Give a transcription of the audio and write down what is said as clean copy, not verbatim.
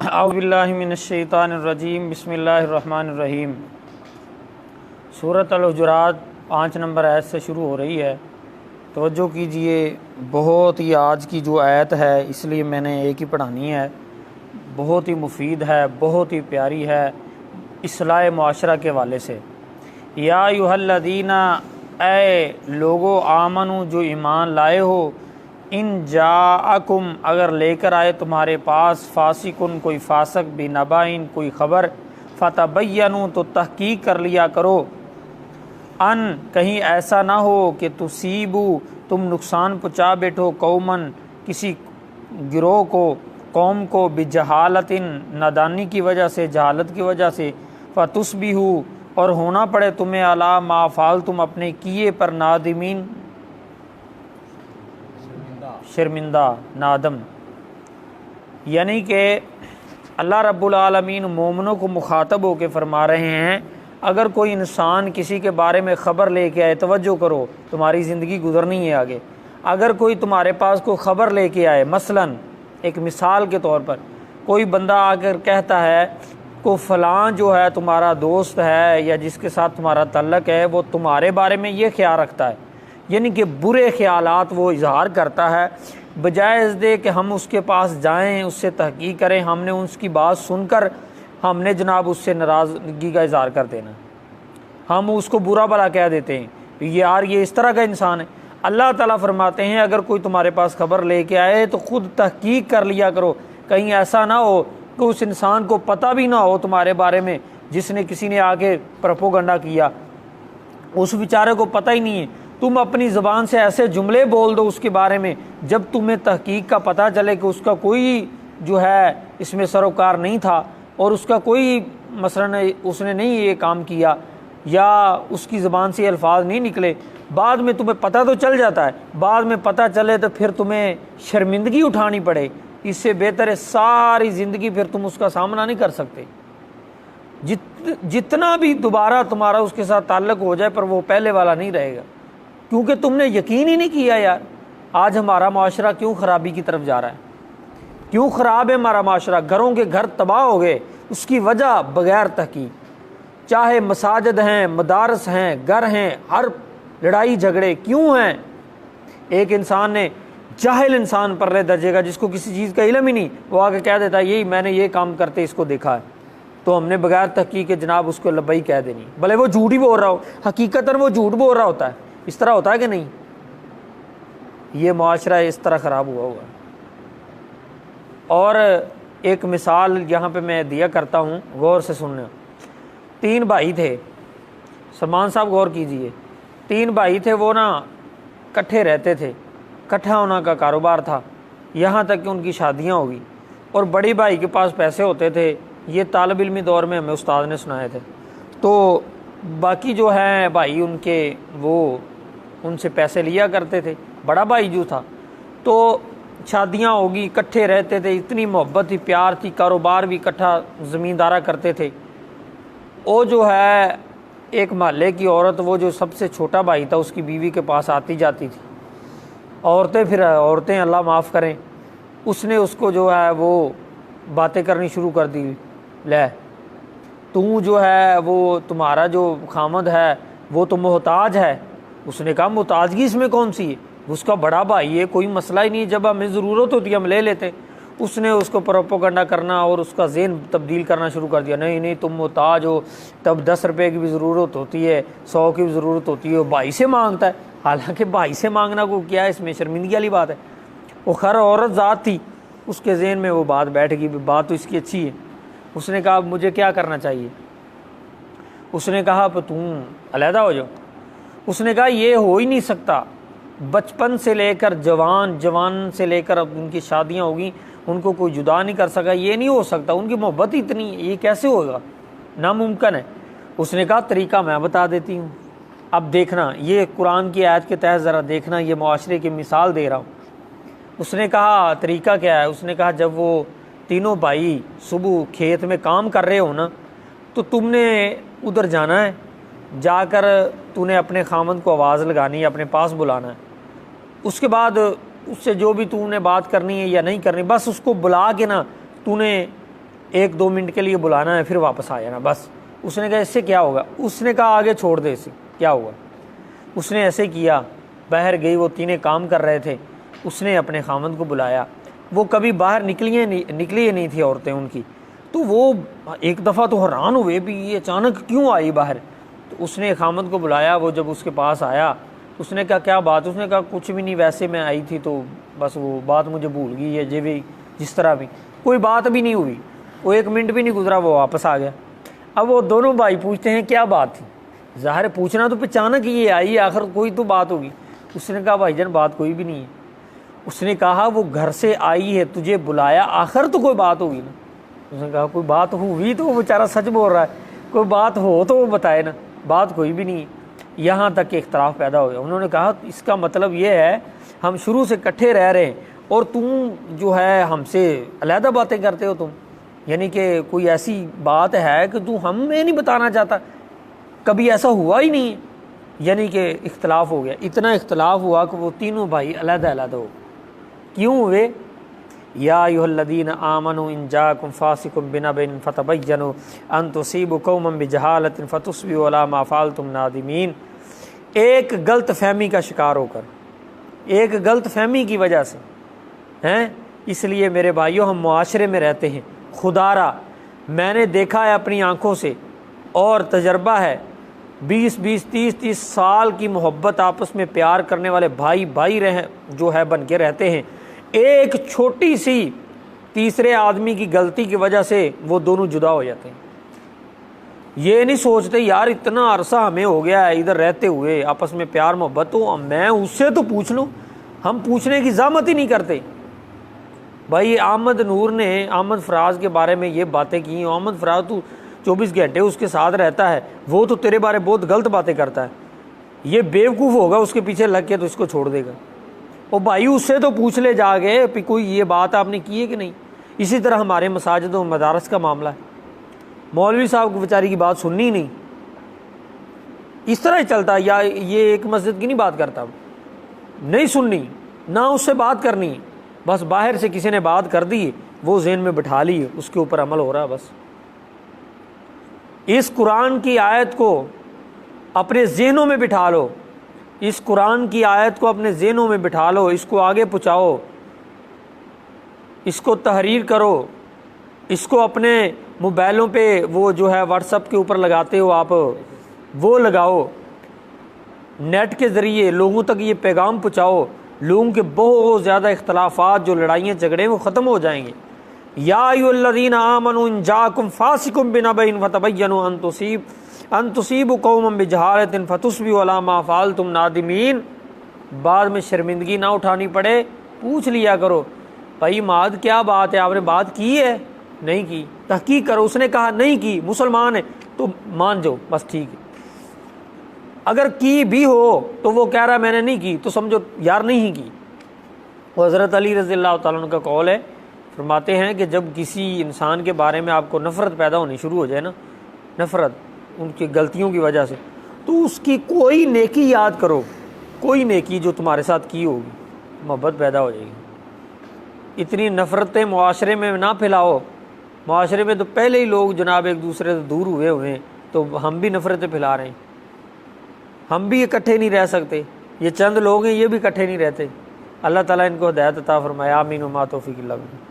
औज़ुबिल्लाहि मिनश्शैतानिर्रजीम बिस्मिल्लाहिर्रहमानिर्रहीम। सूरत अल-हुजुरात 5 नंबर आयत से शुरू हो रही है। तवज्जो कीजिए, बहुत ही आज की जो आयत है इसलिए मैंने एक ही पढ़ानी है। बहुत ही मुफीद है, बहुत ही प्यारी है इस्लाह मुआशरा के वाले से। या अय्युहल्लज़ीना, ए लोगो आमनु जो ईमान लाए हो, इन जाअकुम अगर लेकर आए तुम्हारे पास फासिकुन कोई फासक भी नबाइन कोई ख़बर, फ़तबय्यनु तो तहकीक कर लिया करो, अन कहीं ऐसा ना हो कि तुसीबू तुम नुकसान पहुँचा बैठो कौमन किसी गिरोह को, कौम को, बिजहालतिन नादानी की वजह से, जहालत की वजह से, फ़तुस्बिहू और होना पड़े तुम्हें अला मा फ़ाल तुम अपने किए पर नादिमीन शर्मिंदा नादम। यानी कि अल्लाह रब्बुल आलमीन मोमिनों को मुखातब होकर फरमा रहे हैं, अगर कोई इंसान किसी के बारे में ख़बर लेके आए, तवज्जो करो, तुम्हारी ज़िंदगी गुजरनी है आगे। अगर कोई तुम्हारे पास कोई ख़बर लेके आए, मसलन एक मिसाल के तौर पर कोई बंदा आकर कहता है को फ़लाँ जो है तुम्हारा दोस्त है या जिसके साथ तुम्हारा तल्लक है वो तुम्हारे बारे में ये ख्याल रखता है, यानी कि बुरे ख्यालात वो इजहार करता है, बजाय इसके कि हम उसके पास जाएं, उससे तहकीक करें, हमने उसकी बात सुनकर हमने जनाब उससे नाराज़गी का इजहार कर देना, हम उसको बुरा भला कह देते हैं यार ये इस तरह का इंसान है। अल्लाह ताला फरमाते हैं अगर कोई तुम्हारे पास खबर लेके आए तो ख़ुद तहकीक कर लिया करो, कहीं ऐसा ना हो कि उस इंसान को पता भी ना हो तुम्हारे बारे में, जिसने किसी ने आके प्रोपोगंडा किया उस बेचारे को पता ही नहीं है, तुम अपनी ज़बान से ऐसे जुमले बोल दो उसके बारे में, जब तुम्हें तहकीक का पता चले कि उसका कोई जो है इसमें सरोकार नहीं था और उसका कोई मसलन उसने नहीं ये काम किया या उसकी ज़बान से अल्फाज नहीं निकले, बाद में तुम्हें पता तो चल जाता है, बाद में पता चले तो फिर तुम्हें शर्मिंदगी उठानी पड़े, इससे बेहतर है सारी ज़िंदगी फिर तुम उसका सामना नहीं कर सकते। जितना भी दोबारा तुम्हारा उसके साथ ताल्लुक़ हो जाए पर वो पहले वाला नहीं रहेगा, क्योंकि तुमने यकीन ही नहीं किया। यार आज हमारा माशरा क्यों ख़राबी की तरफ जा रहा है, क्यों ख़राब है हमारा माशरा, घरों के घर तबाह हो गए, उसकी वजह बग़ैर तहकीक, चाहे मसाजिद हैं, मदारस हैं, घर हैं, हर लड़ाई झगड़े क्यों हैं। एक इंसान ने जाहिल इंसान पर दर्जे का जिसको किसी चीज़ का इल्म ही नहीं, वो आके कह देता है यही मैंने ये काम करते इसको देखा है, तो हमने बग़ैर तहकीक के जनाब उसको लब्बई कह देनी, भले वो झूठ ही बोल रहा हो, हकीकतन वो झूठ बोल रहा होता है। इस तरह होता है कि नहीं, ये माशरा इस तरह ख़राब हुआ हुआ। और एक मिसाल यहाँ पे मैं दिया करता हूँ, गौर से सुनना। 3 भाई थे, सलमान साहब गौर कीजिए, 3 भाई थे, वो ना इकट्ठे रहते थे, इकट्ठा होना का कारोबार था, यहाँ तक कि उनकी शादियाँ होगी और बड़ी भाई के पास पैसे होते थे, ये तालिब इल्मी दौर में हमें उस्ताद ने सुनाए थे। तो बाकी जो हैं भाई उनके वो उनसे पैसे लिया करते थे, बड़ा भाई जो था, तो शादियां होगी, इकट्ठे रहते थे, इतनी मोहब्बत थी, प्यार थी, कारोबार भी इकट्ठा ज़मींदारा करते थे। वो जो है एक महल्ले की औरत, वो जो सबसे छोटा भाई था उसकी बीवी के पास आती जाती थी, औरतें अल्लाह माफ़ करें, उसने उसको जो है वो बातें करनी शुरू कर दी, ले तू जो है वो तुम्हारा जो खामद है वो तो मोहताज है। उसने कहा मोहताजगी इसमें कौन सी है, उसका बड़ा भाई है, कोई मसला ही नहीं, जब हमें ज़रूरत होती है हम ले लेते। उसने उसको प्रोपोगंडा करना और उसका ज़हन तब्दील करना शुरू कर दिया, नहीं नहीं तुम मोहताज हो, तब 10 रुपये की भी ज़रूरत होती है, 100 की भी ज़रूरत होती है, भाई से मांगता है। हालांकि भाई से मांगना को क्या है, इसमें शर्मिंदगी वाली बात है। वो खैर औरत ज़ात थी, उसके जहन में वो बात बैठ गई, बात तो इसकी अच्छी है। उसने कहा मुझे क्या करना चाहिए, उसने कहा तुम अलहदा हो जाओ। उसने कहा ये हो ही नहीं सकता, बचपन से लेकर जवान से लेकर अब उनकी शादियां होगी, उनको कोई जुदा नहीं कर सका, ये नहीं हो सकता, उनकी मोहब्बत इतनी है, ये कैसे होगा, नामुमकिन है। उसने कहा तरीका मैं बता देती हूँ, अब देखना, ये कुरान की आयत के तहत ज़रा देखना, ये मुआशरे की मिसाल दे रहा हूँ। उसने कहा तरीका क्या है, उसने कहा जब वो तीनों भाई सुबह खेत में काम कर रहे हो ना, तो तुमने उधर जाना है, जाकर तूने अपने खामद को आवाज़ लगानी है, अपने पास बुलाना है, उसके बाद उससे जो भी तूने बात करनी है या नहीं करनी, बस उसको बुला के ना तूने 1-2 मिनट के लिए बुलाना है, फिर वापस आ जाना बस। उसने कहा इससे क्या होगा? उसने कहा आगे छोड़ दे, इससे क्या होगा? उसने ऐसे किया, बाहर गई, वो तीनों काम कर रहे थे, उसने अपने खामद को बुलाया। वो कभी बाहर निकली ही नहीं थी औरतें उनकी, तो वो एक दफ़ा तो हैरान हुए भी ये अचानक क्यों आई बाहर। तो उसने खामद को बुलाया, वो जब उसके पास आया तो उसने कहा क्या बात? उसने कहा कुछ भी नहीं, वैसे मैं आई थी तो बस वो बात मुझे भूल गई है, जे भी जिस तरह भी कोई बात भी नहीं हुई। वो 1 मिनट भी नहीं गुजरा, वो वापस आ गया। अब वो दोनों भाई पूछते हैं क्या बात थी? ज़ाहिर पूछना तो अचानक ये आई, आखिर कोई तो बात होगी। उसने कहा भाईजान बात कोई भी नहीं है। उसने कहा वो घर से आई है, तुझे बुलाया, आखिर तो कोई बात होगी ना। उसने कहा कोई बात हुई तो वो बेचारा सच बोल रहा है, कोई बात हो तो वो बताए ना, बात कोई भी नहीं है। यहाँ तक इख्तलाफ पैदा हो गया। उन्होंने कहा इसका मतलब ये है हम शुरू से इकट्ठे रह रहे हैं और तुम जो है हमसे अलहदा बातें करते हो तुम, यानी कि कोई ऐसी बात है कि तू हमें नहीं बताना चाहता, कभी ऐसा हुआ ही नहीं है। यानी कि इख्तलाफ हो गया। इतना इख्तलाफ हुआ कि वो तीनों भाई अलहदा हो। क्यों हुए? या अय्युहल्लज़ीना आमनू इन जाकुम फासिकुम बिनबइन फतबय्यनु अन तुसीबू कौमन बिजहालतिन फतुस्बिहू अला मा फअलतुम नादिमीन। एक गलत फहमी का शिकार होकर, एक गलत फहमी की वजह से हैं, इसलिए मेरे भाइयों हम मुआशरे में रहते हैं। खुदारा मैंने देखा है अपनी आँखों से और तजर्बा है, 20-20, 30-30 साल की मोहब्बत, आपस में प्यार करने वाले भाई भाई रह जो है बन के रहते हैं। एक छोटी सी तीसरे आदमी की गलती की वजह से वो दोनों जुदा हो जाते हैं। ये नहीं सोचते यार इतना अरसा हमें हो गया है इधर रहते हुए, आपस में प्यार मोहब्बत, तो मैं उससे तो पूछ लूँ। हम पूछने की ज़हमत ही नहीं करते। भाई अहमद नूर ने अहमद फराज के बारे में ये बातें की, अहमद फराज तू 24 घंटे उसके साथ रहता है, वो तो तेरे बारे बहुत गलत बातें करता है, ये बेवकूफ़ होगा उसके पीछे लग के तो इसको छोड़ देगा। और भाई उससे तो पूछ ले जाके कि कोई ये बात आपने की है कि नहीं। इसी तरह हमारे मसाजिद और मदारस का मामला है, मौलवी साहब को बेचारी की बात सुननी ही नहीं, इस तरह ही चलता है। या ये एक मस्जिद की नहीं बात करता, नहीं सुननी ना उससे बात करनी, बस बाहर से किसी ने बात कर दी, वो ज़हन में बिठा ली, उसके ऊपर अमल हो रहा है बस। इस कुरान की आयत को अपने ज़हनों में बिठा लो, इस कुरान की आयत को अपने ज़हनों में बिठा लो, इसको आगे पहुँचाओ, इसको तहरीर करो, इसको अपने मोबाइलों पे वो जो है व्हाट्सएप के ऊपर लगाते हो आप, वो लगाओ, नेट के ज़रिए लोगों तक ये पैगाम पहुँचाओ। लोगों के बहुत ज़्यादा इख्तलाफात, जो लड़ाइयाँ झगड़े वो ख़त्म हो जाएंगे। या अय्युहल्लज़ीना आमनू इन जाकुम फासिकुम बिनबइन फतबय्यनु अन तुसीबू कौमन बिजहालतिन फतुस्बिहू अला मा फअलतुम नादिमीन। बाद में शर्मिंदगी ना उठानी पड़े, पूछ लिया करो भाई माद क्या बात है, आपने बात की है? नहीं की, तहकीक करो। उसने कहा नहीं की, मुसलमान है तो मान जाओ बस ठीक है। अगर की भी हो तो वो कह रहा है मैंने नहीं की, तो समझो यार नहीं की। वो हज़रत अली रज़ियल्लाहु ताला अन्हु का कौल है, फरमाते हैं कि जब किसी इंसान के बारे में आपको नफ़रत पैदा होनी शुरू हो जाए ना, नफ़रत उनकी गलतियों की वजह से, तो उसकी कोई नेकी याद करो, कोई नेकी जो तुम्हारे साथ की होगी, मोहब्बत पैदा हो जाएगी। इतनी नफ़रतें मुआशरे में ना फैलाओ। मुआशरे में तो पहले ही लोग जनाब एक दूसरे से दूर हुए हैं, तो हम भी नफ़रतें फैला रहे हैं। हम भी इकट्ठे नहीं रह सकते, ये चंद लोग हैं ये भी इकट्ठे नहीं रहते। अल्लाह ताला इनको हिदायत अता फरमाए। आमीन व मा तौफीक इल्ला बिल्लाह।